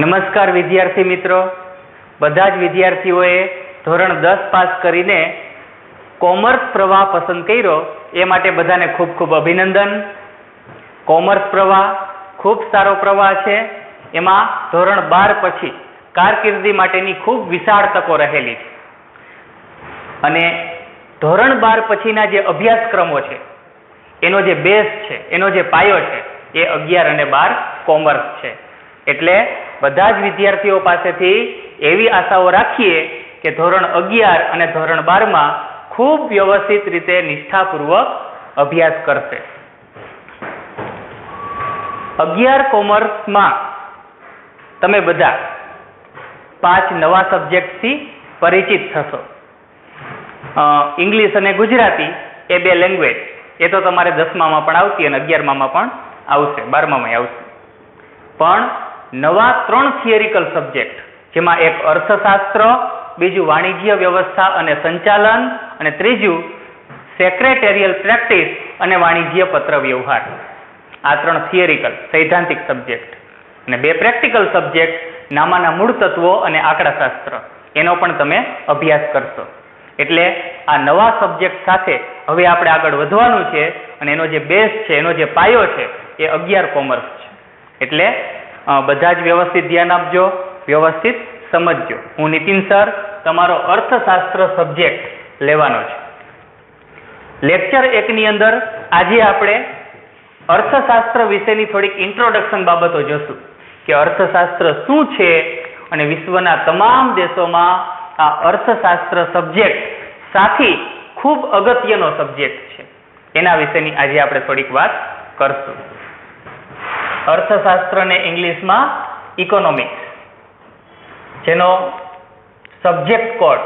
નમસ્કાર વિદ્યાર્થી મિત્રો, બધા જ વિદ્યાર્થીઓએ ધોરણ 10 પાસ કરીને કોમર્સ પ્રવાહ પસંદ કર્યો એ માટે બધાને ખૂબ ખૂબ અભિનંદન. કોમર્સ પ્રવાહ ખૂબ સારો પ્રવાહ છે. એમાં ધોરણ 12 પછી કારકિર્દી માટેની ખૂબ વિશાળ તકો રહેલી છે અને ધોરણ 12 પછીના જે અભ્યાસક્રમો છે એનો જે બેઝ છે, એનો જે પાયો છે એ 11 અને 12 કોમર્સ છે. એટલે બધા જ વિદ્યાર્થીઓ પાસેથી એવી આશાઓ રાખીએ કે ધોરણ 11 અને ધોરણ 12માં ખૂબ વ્યવસ્થિત રીતે નિષ્ઠાપૂર્વક અભ્યાસ કરશે. 11 કોમર્સમાં તમે બધા 5 નવા સબ્જેક્ટથી પરિચિત થશો. ઇંગ્લિશ અને ગુજરાતી એ 2 લેંગ્વેજ, એ તો તમારે 10મામાં પણ આવતી અને 11મામાં પણ આવશે, 12મામાં આવશે. પણ નવા 3 થિયરિકલ સબ્જેક્ટ, જેમાં એક અર્થશાસ્ત્ર, બીજું વાણિજ્ય વ્યવસ્થા અને સંચાલન અને ત્રીજું સેક્રેટેરિયલ પ્રેક્ટિસ અને વાણિજ્ય પત્ર વ્યવહાર. આ 3 થિયરિકલ સૈદ્ધાંતિક સબ્જેક્ટ અને 2 પ્રેક્ટિકલ સબ્જેક્ટ નામાના મૂળ તત્વો અને આંકડાશાસ્ત્ર, એનો પણ તમે અભ્યાસ કરશો. એટલે આ નવા સબ્જેક્ટ સાથે હવે આપણે આગળ વધવાનું છે અને એનો જે બેઝ છે, એનો જે પાયો છે એ 11 કોમર્સ છે. એટલે બધા જ વ્યવસ્થિત ધ્યાન આપજો, વ્યવસ્થિત સમજજો. હું નીતિન સર તમારો અર્થશાસ્ત્ર સબ્જેક્ટ લેવાનો છે. લેક્ચર 1 ની અંદર આજે આપણે અર્થશાસ્ત્ર વિશેની થોડીક ઇન્ટ્રોડક્શન બાબતો જોશું કે અર્થશાસ્ત્ર શું છે અને વિશ્વના તમામ દેશોમાં આ અર્થશાસ્ત્ર સબ્જેક્ટ સાથી ખૂબ અગત્યનો સબ્જેક્ટ છે. એના વિશેની આજે આપણે થોડીક વાત કરશું. અર્થશાસ્ત્રને ઇંગ્લિશમાં ઇકોનોમિક્સ, જેનો સબ્જેક્ટ કોડ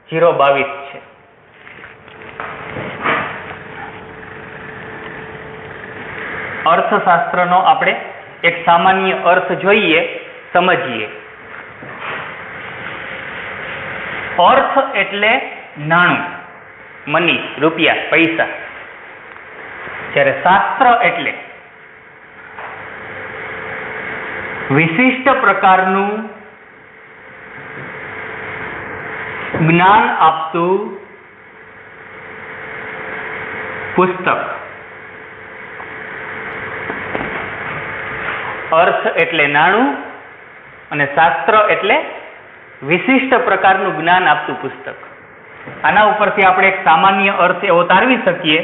022 છે. અર્થશાસ્ત્રનો આપણે એક સામાન્ય અર્થ જોઈએ, સમજીએ. અર્થ એટલે નાણું, મની, રૂપિયા, પૈસા. જ્યારે શાસ્ત્ર એટલે વિશિષ્ટ પ્રકારનું જ્ઞાન આપતું પુસ્તક. અર્થ એટલે નાણું અને શાસ્ત્ર એટલે વિશિષ્ટ પ્રકારનું જ્ઞાન આપતું પુસ્તક. આના ઉપરથી આપણે એક સામાન્ય અર્થ એવો તારવી શકીએ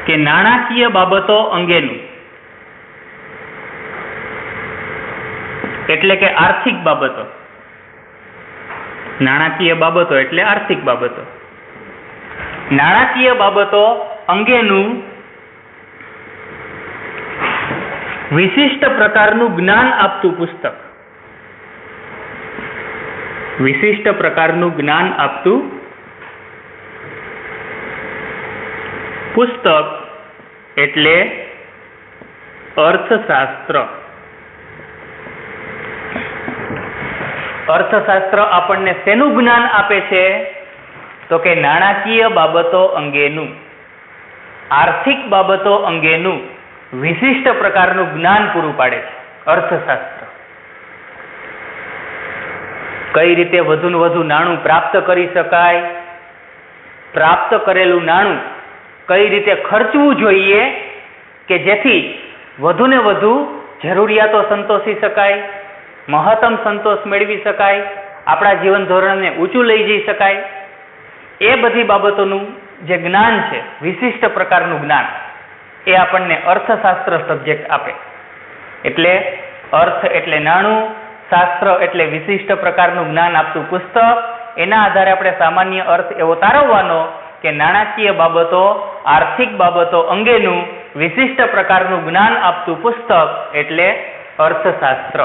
કે નાણાકીય બાબતો અંગેનું, એટલે કે આર્થિક બાબતો. નાણાકીય બાબતો એટલે આર્થિક બાબતો. નાણાકીય બાબતો અંગેનું વિશિષ્ટ પ્રકારનું જ્ઞાન આપતું પુસ્તક. વિશિષ્ટ પ્રકારનું જ્ઞાન આપતું પુસ્તક એટલે અર્થશાસ્ત્ર. અર્થશાસ્ત્ર આપણને શેનું જ્ઞાન આપે છે? તો કે નાણાકીય બાબતો અંગેનું, આર્થિક બાબતો અંગેનું વિશિષ્ટ પ્રકારનું જ્ઞાન પૂરું પાડે છે અર્થશાસ્ત્ર. કઈ રીતે વધુને વધુ નાણું પ્રાપ્ત કરી શકાય, પ્રાપ્ત કરેલું નાણું કઈ રીતે ખર્ચવું જોઈએ કે જેથી વધુને વધુ જરૂરિયાતો સંતોષી શકાય, મહત્તમ સંતોષ મેળવી શકાય, આપણા જીવન ધોરણને ઊંચું લઈ જઈ શકાય, એ બધી બાબતોનું જે જ્ઞાન છે, વિશિષ્ટ પ્રકારનું જ્ઞાન, એ આપણને અર્થશાસ્ત્ર સબ્જેક્ટ આપે. એટલે અર્થ એટલે નાણું, શાસ્ત્ર એટલે વિશિષ્ટ પ્રકારનું જ્ઞાન આપતું પુસ્તક. એના આધારે આપણે સામાન્ય અર્થ એવો તારવવાનો કે નાણાકીય બાબતો, આર્થિક બાબતો અંગેનું વિશિષ્ટ પ્રકારનું જ્ઞાન આપતું પુસ્તક એટલે અર્થશાસ્ત્ર.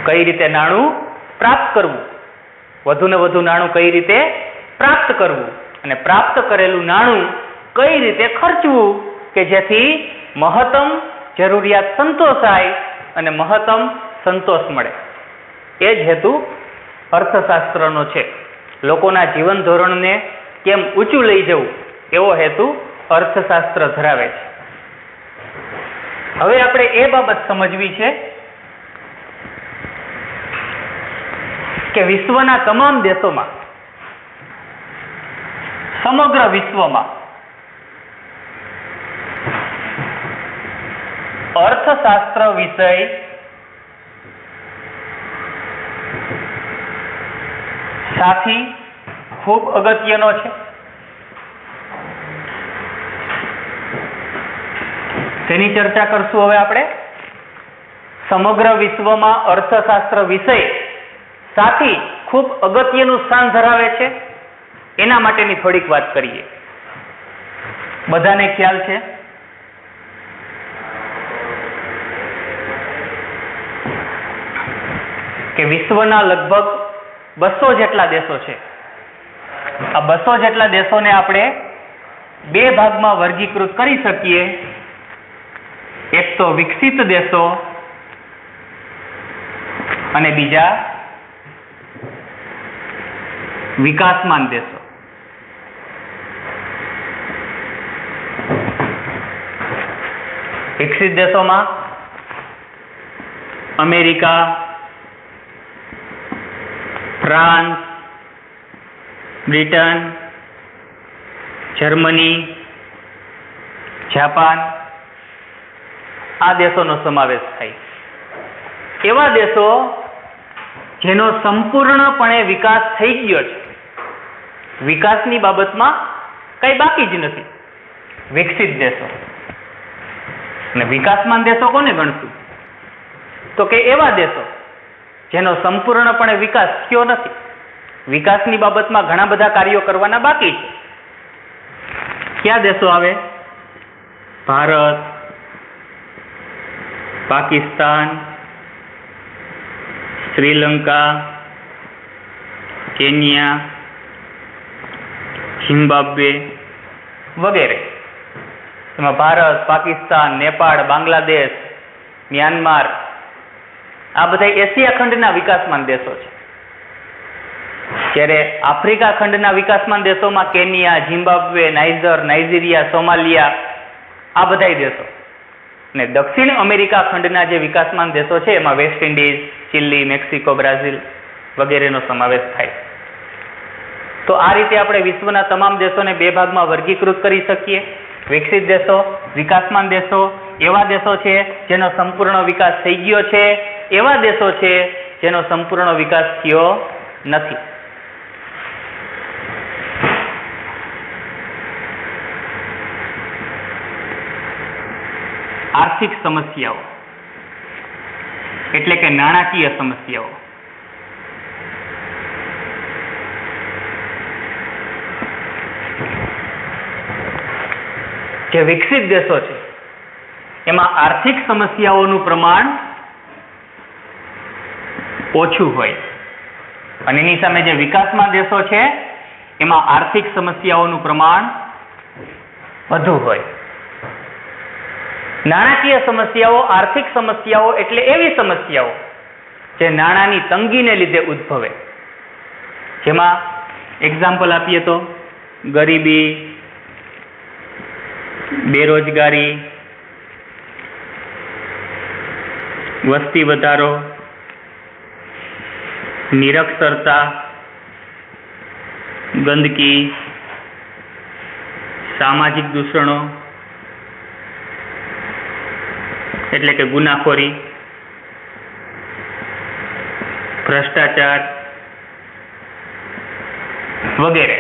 કઈ રીતે નાણું પ્રાપ્ત કરવું, વધુને વધુ નાણું કઈ રીતે પ્રાપ્ત કરવું અને પ્રાપ્ત કરેલું નાણું કઈ રીતે ખર્ચવું કે જેથી મહત્તમ જરૂરિયાત સંતોષાય અને મહત્તમ સંતોષ મળે. એ જ હેતુ અર્થશાસ્ત્રનો છે. લોકોના જીવન ધોરણને કેમ ઊંચું લઈ જવું, એવો હેતુ અર્થશાસ્ત્ર ધરાવે છે. હવે આપણે એ બાબત સમજવી છે કે વિશ્વના તમામ દેશોમાં, સમગ્ર વિશ્વમાં અર્થશાસ્ત્ર વિષય સાથી ખૂબ અગત્યનો છે. તેની ચર્ચા કરશું હવે આપણે. સમગ્ર વિશ્વમાં અર્થશાસ્ત્ર વિષય સાથી ખૂબ અગત્યનું સ્થાન ધરાવે છે, એના માટેની થોડીક વાત કરીએ. બધાને ખ્યાલ છે કે વિશ્વના લગભગ 200 જેટલા દેશો છે. આ 200 જેટલા દેશોને આપણે બે ભાગમાં વર્ગીકૃત કરી શકીએ. એક તો વિકસિત દેશો અને બીજા વિકાસમાન દેશો. વિકસિત દેશોમાં America, France, Britain, Germany, Japan, આ દેશોનો સમાવેશ થાય. એવા દેશો જેનો સંપૂર્ણપણે વિકાસ થઈ ગયો છે, વિકાસની બાબતમાં કઈ બાકી જ નથી, વિકસિત દેશો. અને વિકાસમાન દેશો કોને ગણશું? તો કે એવા દેશો જેનો સંપૂર્ણપણે વિકાસ થયો નથી, વિકાસની બાબતમાં ઘણા બધા કાર્યો કરવાના બાકી છે. કયા દેશો આવે? ભારત, પાકિસ્તાન, શ્રીલંકા, કેન્યા, ઝિમ્બાબ્વે વગેરે. એમાં ભારત, પાકિસ્તાન, નેપાળ, બાંગ્લાદેશ, મ્યાનમાર, આ બધા એશિયા ખંડના વિકાસમાન દેશો છે. જ્યારે આફ્રિકા ખંડના વિકાસમાન દેશોમાં Kenya, Zimbabwe, Niger, Nigeria, Somalia, આ બધા દેશો. અને દક્ષિણ અમેરિકા ખંડના જે વિકાસમાન દેશો છે એમાં West Indies, chilli, Mexico, Brazil વગેરેનો સમાવેશ થાય. તો આ રીતે આપણે વિશ્વના તમામ દેશોને બે ભાગમાં વર્ગીકૃત કરી શકીએ. વિકસિત દેશો, વિકાસમાન દેશો. એવા દેશો છે જેનો સંપૂર્ણ વિકાસ થઈ ગયો છે, એવા દેશો છે જેનો સંપૂર્ણ વિકાસ થયો નથી. આર્થિક સમસ્યાઓ એટલે કે નાણાકીય સમસ્યાઓ. જે વિકસિત દેશો છે એમાં આર્થિક સમસ્યાઓનું પ્રમાણ ઓછું હોય અને એની સામે જે વિકાસમાં દેશો છે એમાં આર્થિક સમસ્યાઓનું પ્રમાણ વધુ હોય. નાણાકીય સમસ્યાઓ, આર્થિક સમસ્યાઓ એટલે એવી સમસ્યાઓ જે નાણાંની તંગીને લીધે ઉદ્ભવે. જેમાં એક્ઝામ્પલ આપીએ તો ગરીબી, બેરોજગારી, વસ્તી વધારો, નિરક્ષરતા, ગંદકી, સામાજિક દૂષણો એટલે કે ગુનાખોરી, ભ્રષ્ટાચાર વગેરે.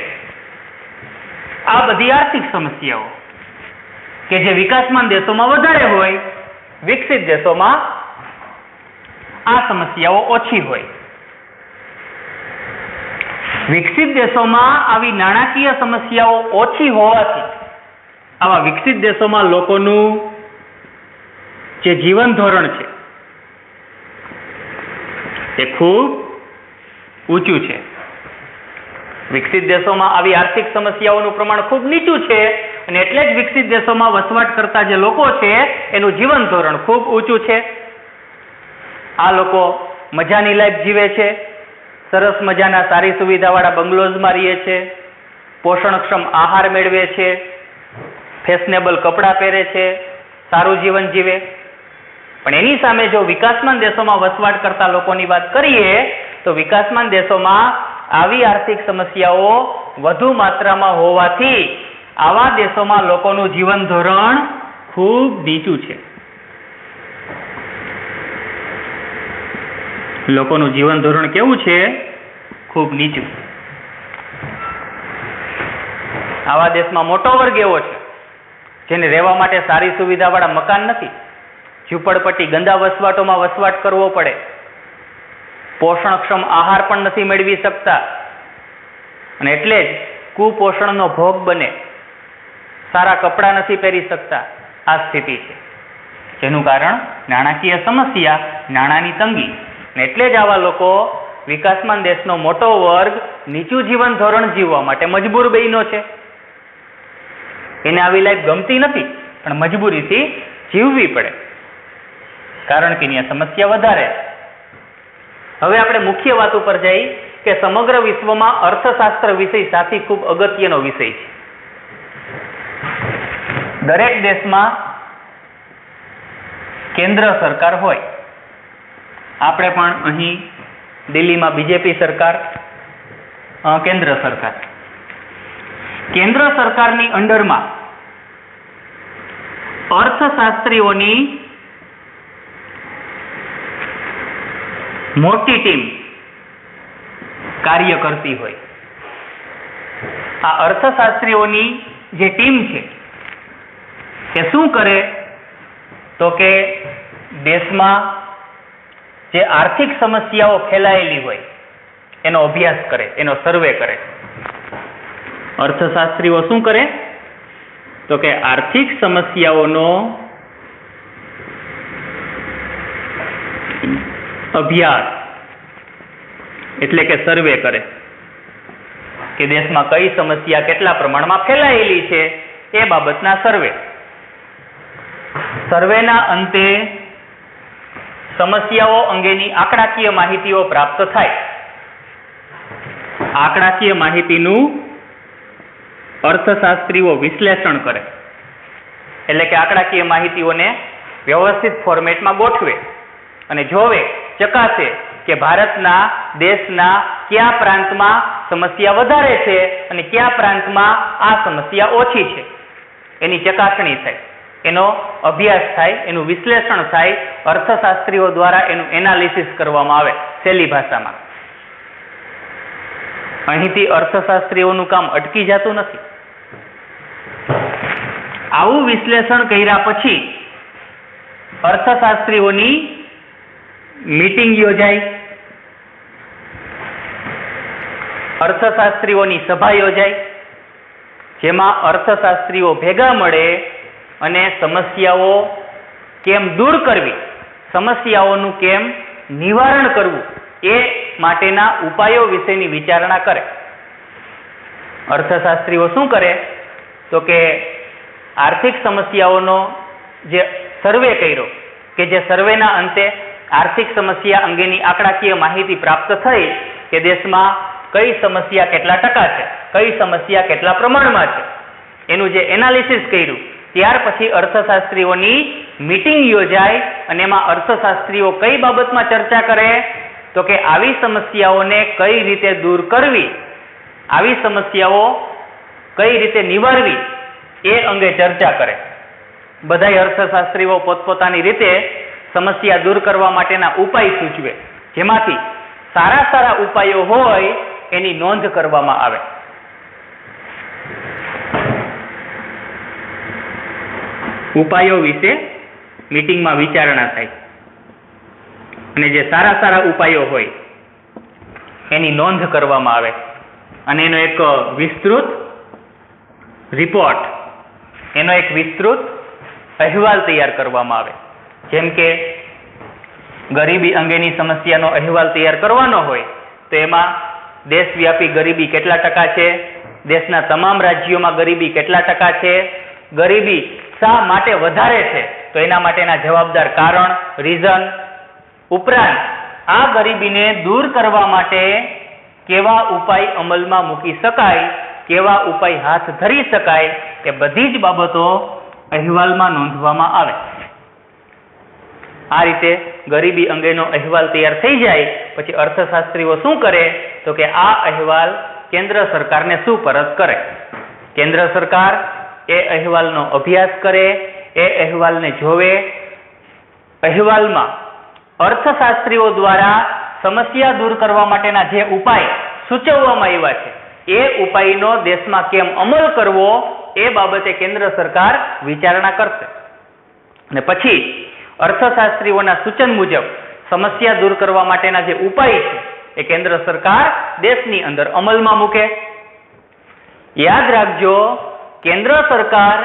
આ બધી આર્થિક સમસ્યાઓ કે જે વિકાસમાન દેશોમાં વધારે હોય, વિકસિત દેશોમાં આ સમસ્યાઓ ઓછી હોય. વિકસિત દેશોમાં આવી નાણાકીય સમસ્યાઓ ઓછી હોવાથી આવા વિકસિત દેશોમાં લોકોનું જે જીવન ધોરણ છે એ ખૂબ ઊંચું છે. વિકસિત દેશોમાં આવી આર્થિક સમસ્યાઓનું પ્રમાણ ખૂબ નીચું છે અને એટલે જ વિકસિત દેશોમાં વસવાટ કરતા જે લોકો છે એનું જીવન ધોરણ ખૂબ ઊંચું છે. આ લોકો મજાની લાઈફ જીવે છે, સરસ મજાના સારી સુવિધાવાળા બંગલોઝમાં રહે છે, પોષણક્ષમ આહાર મેળવે છે, ફેશનેબલ કપડાં પહેરે છે, સારું જીવન જીવે. પણ એની સામે જો વિકાસમાન દેશોમાં વસવાટ કરતા લોકોની વાત કરીએ તો વિકાસમાન દેશોમાં આવી આર્થિક સમસ્યાઓ વધુ માત્રામાં હોવાથી આવા દેશોમાં લોકોનું જીવન ધોરણ ખૂબ નીચું છે. લોકોનું જીવન ધોરણ કેવું છે? ખૂબ નીચું. આવા દેશમાં મોટો વર્ગ એવો છે જેને રહેવા માટે સારી સુવિધાવાળા મકાન નથી, ઝૂંપડપટ્ટી ગંદા વસવાટોમાં વસવાટ કરવો પડે, પોષણક્ષમ આહાર પણ નથી મેળવી શકતા અને એટલે જ કુપોષણનો ભોગ બને, સારા કપડાં નથી પહેરી શકતા. આ સ્થિતિ છે જેનું કારણ નાણાકીય સમસ્યા, નાણાંની તંગી. એટલે જ આવા લોકો, વિકાસમાન દેશનો મોટો વર્ગ નીચું જીવન ધોરણ જીવવા માટે મજબૂર બન્યો છે. એને આવી લાઈફ ગમતી નથી પણ મજબૂરીથી જીવવી પડે કારણ કે એની સમસ્યા વધારે. હવે આપણે મુખ્ય વાત ઉપર જઈ કે સમગ્ર વિશ્વમાં અર્થશાસ્ત્ર વિષય સાથી ખૂબ અગત્યનો વિષય છે. દરેક દેશમાં કેન્દ્ર સરકાર હોય. આપણે પણ અહીં દિલ્હીમાં બીજેપી સરકાર, કેન્દ્ર સરકાર. કેન્દ્ર સરકારની અંડરમાં અર્થશાસ્ત્રીઓની મોટી ટીમ કાર્ય કરતી હોય. આ અર્થશાસ્ત્રીઓની જે ટીમ છે તે શું કરે તો કે દેશમાં જે આર્થિક સમસ્યાઓ ફેલાયેલી હોય એનો અભ્યાસ કરે, એનો સર્વે કરે. અર્થશાસ્ત્રીઓ શું કરે તો કે આર્થિક સમસ્યાઓનો અભ્યાસ એટલે કે સર્વે કરે કે દેશમાં કઈ સમસ્યા કેટલા પ્રમાણમાં ફેલાયેલી છે એ બાબતના સર્વે. સર્વેના અંતે સમસ્યાઓ અંગેની આંકડાકીય માહિતીઓ પ્રાપ્ત થાય. આંકડાકીય માહિતીનું અર્થશાસ્ત્રીઓ વિશ્લેષણ કરે એટલે કે આંકડાકીય માહિતીઓને વ્યવસ્થિત ફોર્મેટમાં ગોઠવે અને જોવે, ચકાસે કે ભારતના દેશના કયા પ્રાંતમાં સમસ્યા વધારે છે અને કયા પ્રાંતમાં આ સમસ્યા ઓછી છે. એની ચકાસણી થાય, એનો અભ્યાસ થાય, એનું વિશ્લેષણ થાય. અર્થશાસ્ત્રીઓ દ્વારા એનું એનાલિસિસ કરવામાં આવે સહેલી ભાષામાં. અહીંથી અર્થશાસ્ત્રીઓનું કામ અટકી જતું નથી. આવું વિશ્લેષણ કર્યા પછી અર્થશાસ્ત્રીઓની મીટિંગ યોજાય, અર્થશાસ્ત્રીઓની સભા યોજાય જેમાં અર્થશાસ્ત્રીઓ ભેગા મળે અને સમસ્યાઓ કેમ દૂર કરવી, સમસ્યાઓનું કેમ નિવારણ કરવું એ માટેના ઉપાયો વિશેની વિચારણા કરે. અર્થશાસ્ત્રીઓ શું કરે તો કે આર્થિક સમસ્યાઓનો જે સર્વે કર્યો કે જે સર્વેના અંતે આર્થિક સમસ્યા અંગેની આંકડાકીય માહિતી પ્રાપ્ત થઈ કે દેશમાં કઈ સમસ્યા કેટલા ટકા છે, કઈ સમસ્યા કેટલા પ્રમાણમાં છે, એનું જે એનાલિસિસ કર્યું ત્યાર પછી અર્થશાસ્ત્રીઓની મીટિંગ યોજાય અને એમાં અર્થશાસ્ત્રીઓ કઈ બાબતમાં ચર્ચા કરે તો કે આવી સમસ્યાઓને કઈ રીતે દૂર કરવી, આવી સમસ્યાઓ કઈ રીતે નિવારવી એ અંગે ચર્ચા કરે. બધાય અર્થશાસ્ત્રીઓ પોતપોતાની રીતે સમસ્યા દૂર કરવા માટેના ઉપાય સૂચવે જેમાંથી સારા ઉપાયો હોય એની નોંધ કરવામાં આવે. ઉપાયો વિશે મીટિંગમાં વિચારણા થાય અને જે સારા ઉપાયો હોય એની નોંધ કરવામાં આવે અને એનો એક વિસ્તૃત રિપોર્ટ, એનો એક વિસ્તૃત અહેવાલ તૈયાર કરવામાં આવે. જેમ કે ગરીબી અંગેની સમસ્યાનો અહેવાલ તૈયાર કરવાનો હોય તો એમાં દેશવ્યાપી ગરીબી કેટલા ટકા છે, દેશના તમામ રાજ્યોમાં ગરીબી કેટલા ટકા છે, ગરીબી શા માટે વધારે છે તો એના માટેના જવાબદાર કારણ, રીઝન, ઉપરાંત આ ગરીબીને દૂર કરવા માટે કેવા ઉપાય અમલમાં મૂકી શકાય કેવા ઉપાય હાથ ધરી શકાય એ બધી જ બાબતો અહેવાલમાં નોંધવામાં આવે. આ રીતે ગરીબી અંગેનો અહેવાલ તૈયાર થઈ જાય પછી અર્થશાસ્ત્રીઓ શું કરે તો કે આ અહેવાલ કેન્દ્ર સરકારને સુપરત કરે. કેન્દ્ર સરકાર એ અહેવાલનો અભ્યાસ કરે, એ અહેવાલને જોવે. અહેવાલમાં અર્થશાસ્ત્રીઓ દ્વારા સમસ્યા દૂર કરવા માટેના જે ઉપાય સૂચવવામાં આવ્યા છે એ ઉપાયનો દેશમાં કેમ અમલ કરવો એ બાબતે કેન્દ્ર સરકાર વિચારણા કરશે અને પછી અર્થશાસ્ત્રીઓના સૂચન મુજબ સમસ્યા દૂર કરવા માટેના જે ઉપાય છે એ કેન્દ્ર સરકાર દેશની અંદર અમલમાં મૂકે. યાદ રાખજો, કેન્દ્ર સરકાર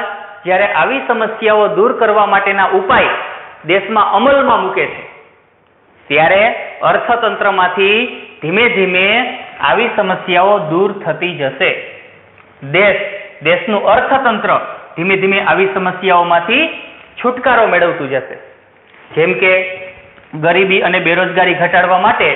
જ્યારે આવી સમસ્યાઓ દૂર કરવા માટેના ઉપાય દેશમાં અમલમાં મૂકે છે ત્યારે અર્થતંત્રમાંથી ધીમે ધીમે આવી સમસ્યાઓ દૂર થતી જશે. દેશનું અર્થતંત્ર ધીમે ધીમે આવી સમસ્યાઓમાંથી છુટકારો મેળવતું જશે. જેમ કે ગરીબી અને બેરોજગારી ઘટાડવા માટે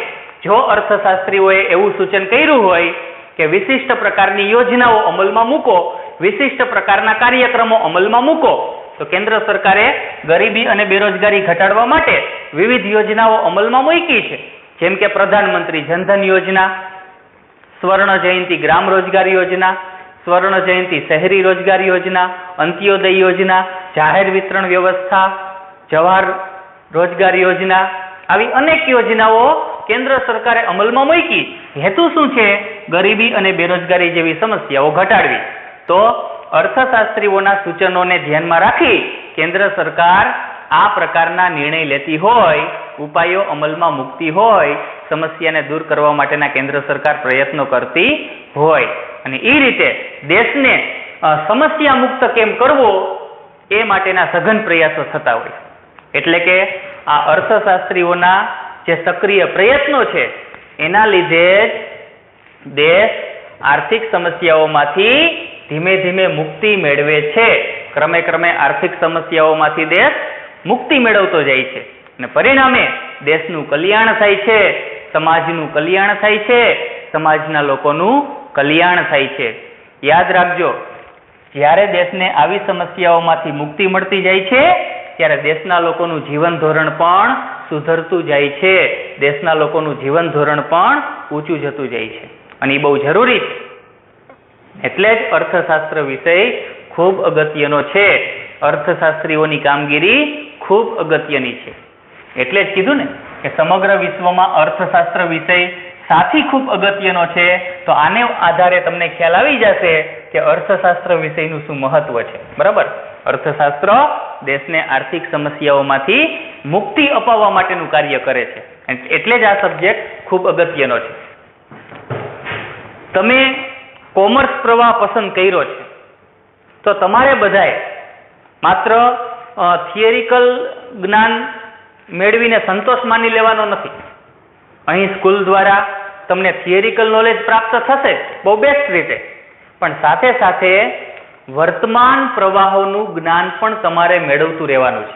જો અર્થશાસ્ત્રીઓએ એવું સૂચન કર્યું હોય કે વિશિષ્ટ પ્રકારની યોજનાઓ અમલમાં મૂકો, વિશિષ્ટ પ્રકારના કાર્યક્રમો અમલમાં મૂકો, તો કેન્દ્ર સરકારે ગરીબી અને બેરોજગારી ઘટાડવા માટે વિવિધ યોજનાઓ અમલમાં મૂકી છે. જેમ કે પ્રધાનમંત્રી જનધન યોજના, સ્વર્ણ જયંતિ ગ્રામ રોજગાર યોજના, સ્વર્ણ જયંતિ શહેરી રોજગાર યોજના, અંત્યોદય યોજના, જાહેર વિતરણ વ્યવસ્થા, જવાહર રોજગાર યોજના, આવી અનેક યોજનાઓ કેન્દ્ર સરકારે અમલમાં મૂકી. હેતુ શું છે? ગરીબી અને બેરોજગારી જેવી સમસ્યાઓ ઘટાડવી. તો અર્થશાસ્ત્રીઓના સૂચનોને ધ્યાનમાં રાખી કેન્દ્ર સરકાર આ પ્રકારના નિર્ણય લેતી હોય, ઉપાયો અમલમાં મૂકતી હોય, સમસ્યાને દૂર કરવા માટેના કેન્દ્ર સરકાર પ્રયત્નો કરતી હોય અને એ રીતે દેશને સમસ્યા મુક્ત કેમ કરવો એ માટેના સઘન પ્રયાસો થતા હોય. એટલે કે આ અર્થશાસ્ત્રીઓના જે સક્રિય પ્રયત્નો છે એના લીધે જ દેશ આર્થિક સમસ્યાઓમાંથી ધીમે ધીમે મુક્તિ મેળવે છે. ક્રમે ક્રમે આર્થિક સમસ્યાઓમાંથી દેશ મુક્તિ મેળવતો જાય છે અને પરિણામે દેશનું કલ્યાણ થાય છે, સમાજનું કલ્યાણ થાય છે, સમાજના લોકોનું કલ્યાણ થાય છે. યાદ રાખજો, જ્યારે દેશને આવી સમસ્યાઓમાંથી મુક્તિ મળતી જાય છે ત્યારે દેશના લોકોનું જીવન ધોરણ પણ સુધરતું જાય છે, દેશના લોકોનું જીવન ધોરણ પણ ઊંચું જતું જાય છે અને એ બહુ જરૂરી છે. એટલે જ અર્થશાસ્ત્ર વિષય ખૂબ અગત્યનો છે. અર્થશાસ્ત્રીઓની કામગીરી ખૂબ અગત્યની છે. એટલે જ કીધું ને કે સમગ્ર વિશ્વમાં અર્થશાસ્ત્ર વિષય સાથી ખૂબ અગત્યનો છે. તો આને આધારે તમને ખ્યાલ આવી જશે કે અર્થશાસ્ત્ર વિષયનું શું મહત્વ છે. બરાબર? અર્થશાસ્ત્ર દેશને આર્થિક સમસ્યાઓમાંથી મુક્તિ અપાવવા માટેનું કાર્ય કરે છે. એટલે જ આ સબ્જેક્ટ ખૂબ અગત્યનો છે. તમે કોમર્સ પ્રવાહ પસંદ કર્યો છે તો તમારે બધાએ માત્ર થિયરિકલ જ્ઞાન મેળવીને સંતોષ માની લેવાનો નથી. અહીં સ્કૂલ દ્વારા તમને થિયરિકલ નોલેજ પ્રાપ્ત થશે બહુ બેસ્ટ રીતે, પણ સાથે સાથે વર્તમાન પ્રવાહોનું જ્ઞાન પણ તમારે મેળવતું રહેવાનું છે.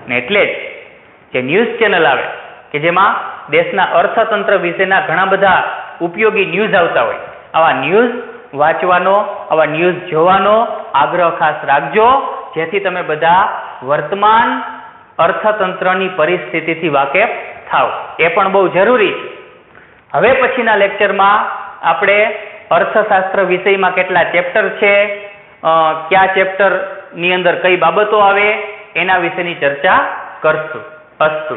અને એટલે જ જે ન્યૂઝ ચેનલ આવે કે જેમાં દેશના અર્થતંત્ર વિશેના ઘણા બધા ઉપયોગી ન્યૂઝ આવતા હોય, આવા ન્યૂઝ વાંચવાનો, આવા ન્યૂઝ જોવાનો આગ્રહ ખાસ રાખજો, જેથી તમે બધા વર્તમાન અર્થતંત્રની પરિસ્થિતિથી વાકેફ થાવ. એ પણ બહુ જરૂરી છે. હવે પછીના લેક્ચરમાં આપણે અર્થશાસ્ત્ર વિષયમાં કેટલા ચેપ્ટર છે, કયા ચેપ્ટરની અંદર કઈ બાબતો આવે એના વિશેની ચર્ચા કરશું. અસ્તુ.